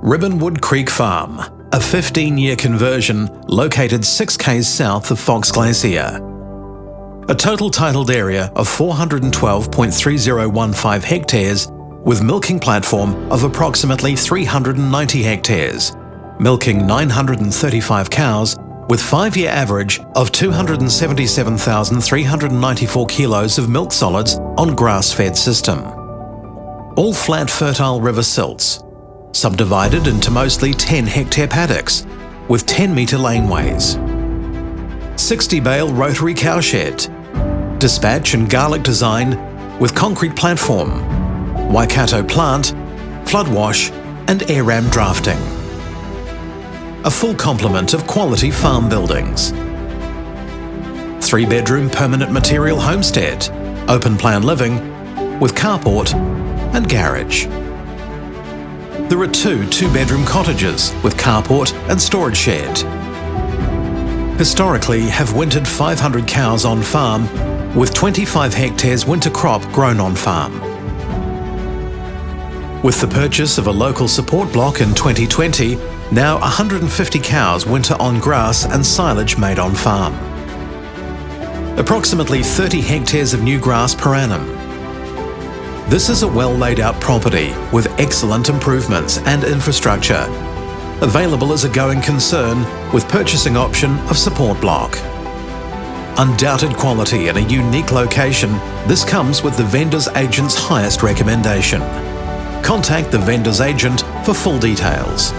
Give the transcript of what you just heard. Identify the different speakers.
Speaker 1: Ribbonwood Creek Farm, a 15-year conversion located 6 k's south of Fox Glacier. A total titled area of 412.3015 hectares with milking platform of approximately 390 hectares, milking 935 cows with 5-year average of 277,394 kilos of milk solids on grass-fed system. All flat fertile river silts, subdivided into mostly 10-hectare paddocks with 10-metre laneways. 60-bale rotary cowshed, dispatch and garlic design with concrete platform, Waikato plant, flood wash and air ram drafting. A full complement of quality farm buildings. 3-bedroom permanent material homestead, open plan living with carport and garage. There are 2 2-bedroom cottages with carport and storage shed. Historically have wintered 500 cows on farm with 25 hectares winter crop grown on farm. With the purchase of a local support block in 2020, now 150 cows winter on grass and silage made on farm. Approximately 30 hectares of new grass per annum. This is a well laid out property with excellent improvements and infrastructure, available as a going concern with purchasing option of support block. Undoubted quality in a unique location, this comes with the vendor's agent's highest recommendation. Contact the vendor's agent for full details.